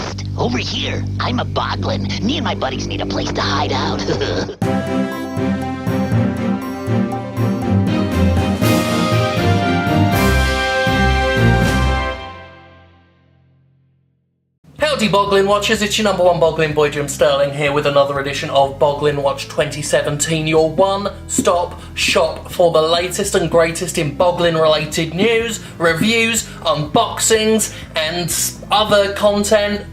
best. Over here, I'm a Boglin. Me and my buddies need a place to hide out. Howdy Boglin Watchers, it's your number one Boglin boy Jim Sterling here with another edition of Boglinwatch 2017, your one-stop shop for the latest and greatest in Boglin related news, reviews, unboxings and other content.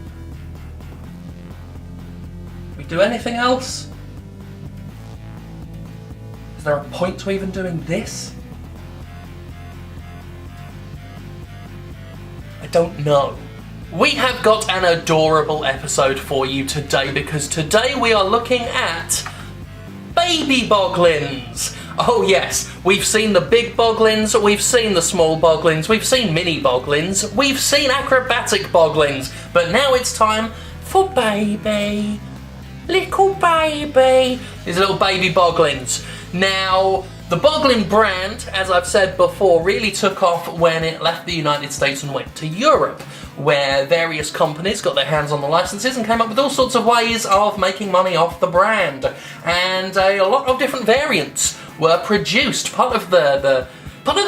We do anything else? Is there a point to even doing this? I don't know. We have got an adorable episode for you today because today we are looking at baby Boglins. Oh yes, we've seen the big Boglins, we've seen the small Boglins, we've seen mini Boglins, we've seen acrobatic Boglins, but now it's time for baby. Little baby. These little baby Boglins. Now, the Boglin brand, as I've said before, really took off when it left the United States and went to Europe, where various companies got their hands on the licenses and came up with all sorts of ways of making money off the brand. And a lot of different variants were produced. Part of the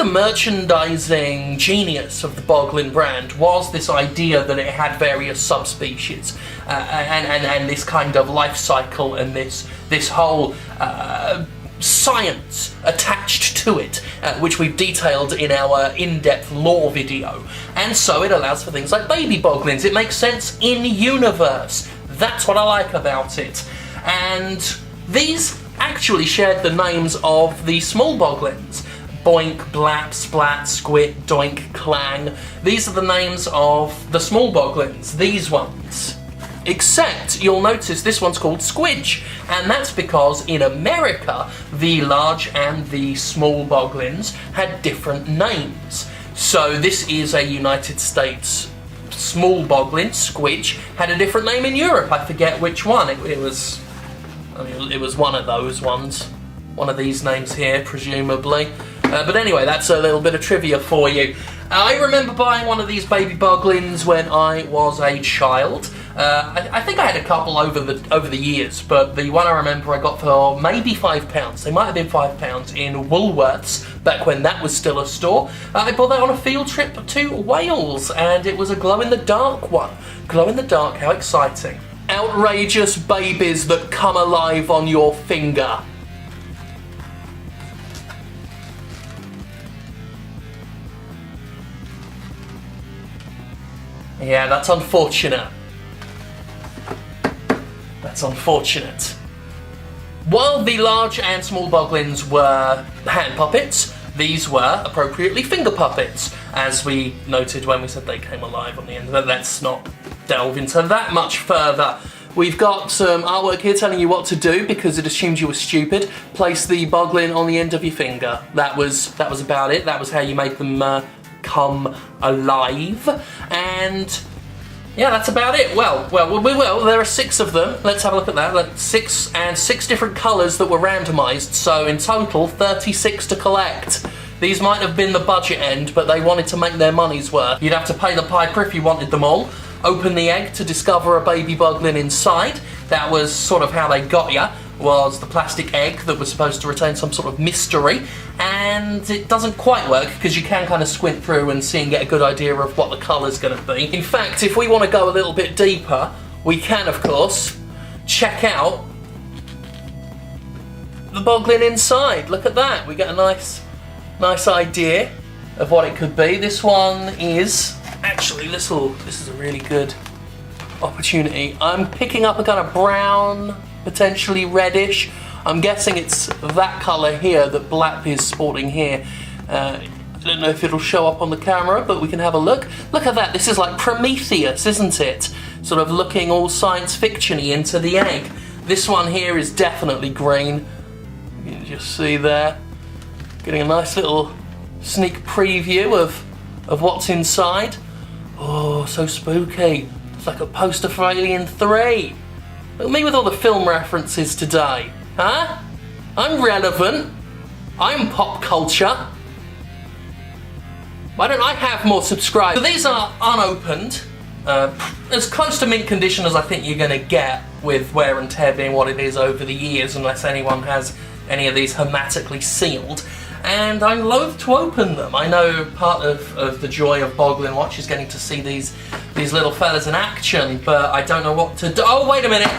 merchandising genius of the Boglin brand was this idea that it had various subspecies and this kind of life cycle and this whole science attached to it, which we've detailed in our in-depth lore video. And so it allows for things like baby Boglins. It makes sense in universe. That's what I like about it. And these actually shared the names of the small Boglins. Boink, blap, splat, squit, doink, clang. These are the names of the small Boglins, these ones. Except, you'll notice this one's called Squidge, and that's because in America, the large and the small Boglins had different names. So this is a United States small Boglin, Squidge, had a different name in Europe. I forget which one. It was one of those ones. One of these names here, presumably. But anyway, that's a little bit of trivia for you. I remember buying one of these baby Boglins when I was a child. I think I had a couple over the years, but the one I remember I got for maybe £5. They might have been £5 in Woolworths, back when that was still a store. I bought that on a field trip to Wales, and it was a glow-in-the-dark one. Glow-in-the-dark, how exciting. Outrageous babies that come alive on your finger. Yeah, that's unfortunate. That's unfortunate. While the large and small Boglins were hand puppets, these were appropriately finger puppets, as we noted when we said they came alive on the end. But let's not delve into that much further. We've got some artwork here telling you what to do because it assumed you were stupid. Place the Boglin on the end of your finger. That was about it. That was how you made them come alive. And yeah, that's about it. Well, there are 6 of them. Let's have a look at that. That's 6 different colours that were randomised, so in total 36 to collect. These might have been the budget end, but they wanted to make their money's worth. You'd have to pay the piper if you wanted them all. Open the egg to discover a baby Boglin inside. That was sort of how they got ya, was the plastic egg that was supposed to retain some sort of mystery, and it doesn't quite work because you can kind of squint through and see and get a good idea of what the colour's going to be. In fact, if we want to go a little bit deeper, we can, of course, check out the Boglin inside. Look at that. We get a nice idea of what it could be. This one is actually, this is a really good opportunity. I'm picking up a kind of brown, potentially reddish. I'm guessing it's that colour here that Blap is sporting here. I don't know if it'll show up on the camera, but we can have a look. Look at that, this is like Prometheus, isn't it? Sort of looking all science fiction-y into the egg. This one here is definitely green. You can just see there. Getting a nice little sneak preview of what's inside. Oh, so spooky. It's like a poster for Alien 3. Look at me with all the film references today. Huh? I'm relevant. I'm pop culture. Why don't I have more subscribers? So these are unopened. As close to mint condition as I think you're going to get with wear and tear being what it is over the years, unless anyone has any of these hermetically sealed. And I'm loath to open them. I know part of the joy of Boglinwatch is getting to see these little fellas in action, but I don't know what to do. Oh, wait a minute!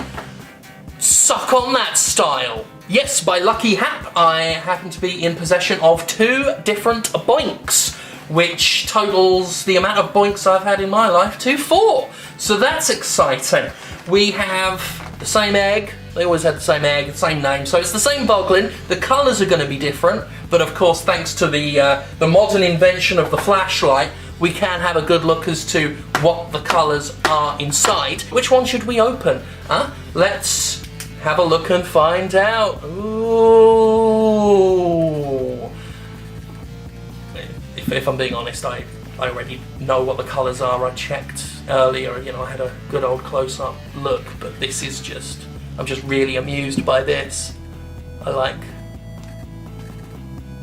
Suck on that style! Yes, by lucky hap, I happen to be in possession of 2 different boinks, which totals the amount of boinks I've had in my life to 4. So that's exciting. We have the same egg. They always had the same egg, the same name, so it's the same Boglin. The colours are going to be different, but of course, thanks to the modern invention of the flashlight, we can have a good look as to what the colours are inside. Which one should we open? Huh? Let's have a look and find out. Ooh. If I'm being honest, I already know what the colours are. I checked earlier, you know, I had a good old close-up look, but this is just, I'm just really amused by this. I like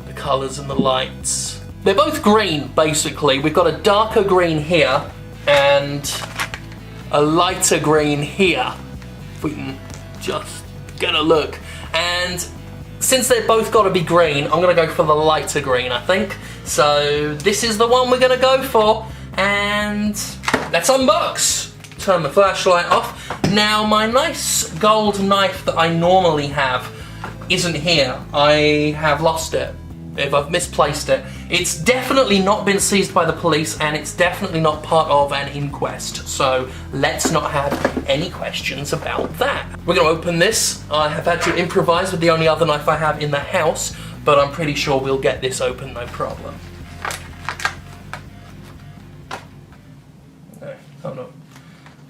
the colours and the lights. They're both green, basically. We've got a darker green here and a lighter green here. If we can just get a look. And since they've both got to be green, I'm going to go for the lighter green, I think. So this is the one we're going to go for. And let's unbox. Turn the flashlight off. Now, my nice gold knife that I normally have isn't here. I have lost it. If I've misplaced it. It's definitely not been seized by the police, and it's definitely not part of an inquest, so let's not have any questions about that. We're going to open this. I have had to improvise with the only other knife I have in the house, but I'm pretty sure we'll get this open no problem. No, hold on.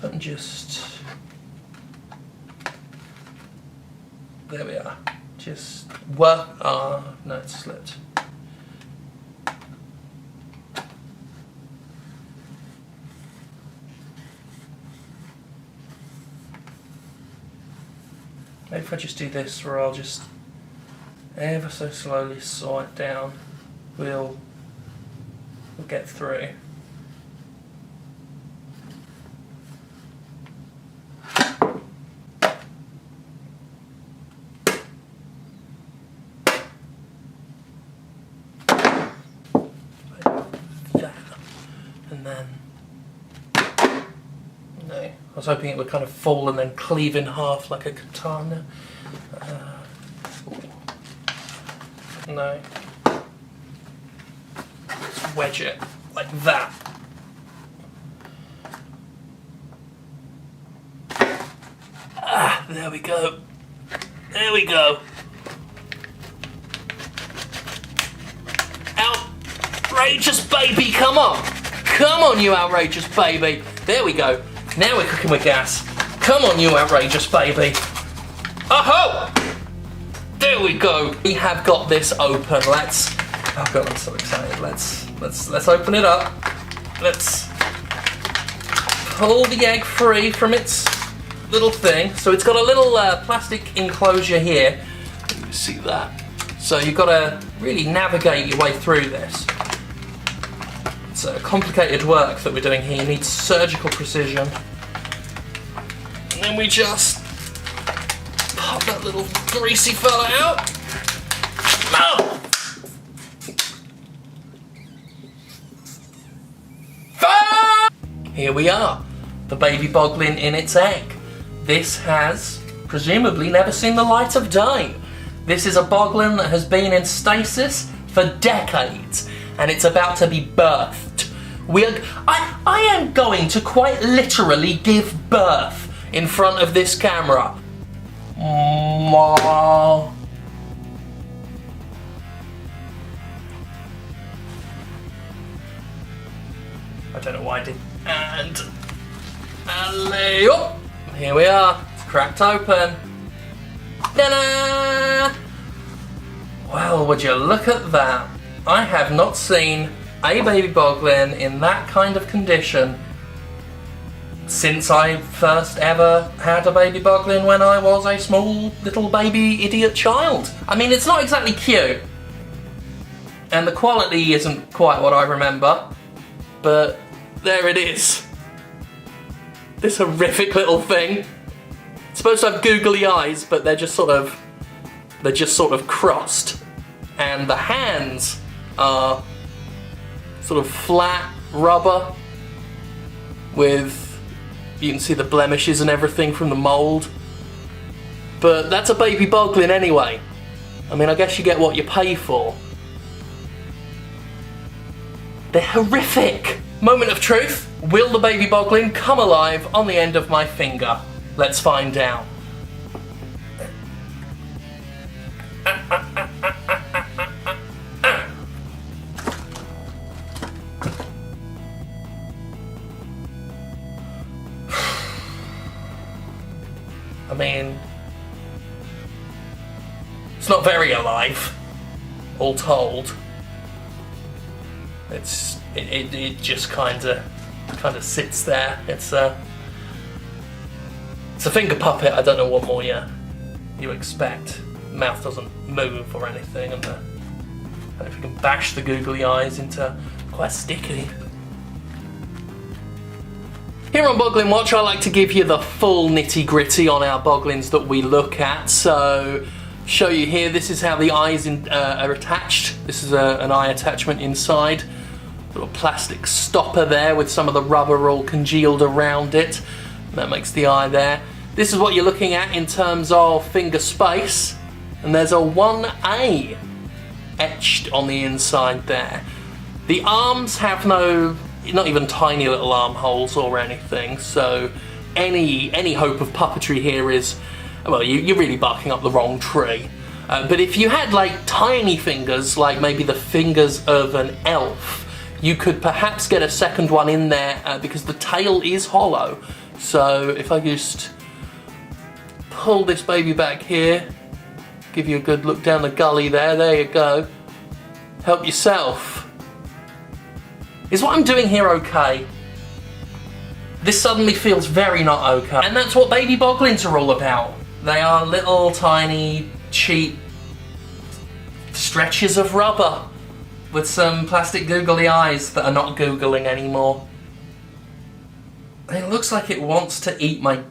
And just... there we are. Just work. No, it slipped. Maybe if I just do this, where I'll just ever so slowly saw it down, we'll get through. And then, no, I was hoping it would kind of fall and then cleave in half like a katana. No, just wedge it like that. Ah, there we go. There we go. Outrageous baby, come on! Come on, you outrageous baby! There we go. Now we're cooking with gas. Come on, you outrageous baby! Oh-ho! There we go. We have got this open. Let's. Oh god, I'm so excited. Let's open it up. Let's pull the egg free from its little thing. So it's got a little plastic enclosure here. You see that? So you've got to really navigate your way through this. It's complicated work that we're doing here. You need surgical precision. And then we just pop that little greasy fella out. Oh! Ah! Here we are, the baby Boglin in its egg. This has presumably never seen the light of day. This is a Boglin that has been in stasis for decades, and it's about to be birthed. I am going to quite literally give birth in front of this camera. I don't know why I did. And here we are. It's cracked open. Ta-da! Well, would you look at that? I have not seen a baby Boglin in that kind of condition since I first ever had a baby Boglin when I was a small little baby idiot child. I mean, it's not exactly cute, and the quality isn't quite what I remember, but there it is. This horrific little thing. It's supposed to have googly eyes, but they're just sort of crossed. And the hands are sort of flat rubber with, you can see the blemishes and everything from the mold. But that's a baby Boglin anyway. I mean, I guess you get what you pay for. They're horrific! Moment of truth. Will the baby Boglin come alive on the end of my finger? Let's find out. I mean, it's not very alive, all told. It just kind of sits there. It's a finger puppet. I don't know what more you expect. Mouth doesn't move or anything, and I don't know if you can bash the googly eyes into quite sticky. Here on Boglinwatch, I like to give you the full nitty-gritty on our Boglins that we look at. So, show you here, this is how the eyes are attached. This is an eye attachment inside. Little plastic stopper there with some of the rubber all congealed around it. That makes the eye there. This is what you're looking at in terms of finger space. And there's a 1A etched on the inside there. The arms have no, not even tiny little armholes or anything, so any hope of puppetry here is, well, you're really barking up the wrong tree. But if you had like tiny fingers, like maybe the fingers of an elf, you could perhaps get a second one in there because the tail is hollow. So if I just pull this baby back here, give you a good look down the gully there you go. Help yourself. Is what I'm doing here okay? This suddenly feels very not okay. And that's what baby Boglins are all about. They are little tiny, cheap stretches of rubber with some plastic googly eyes that are not googling anymore. It looks like it wants to eat my dick.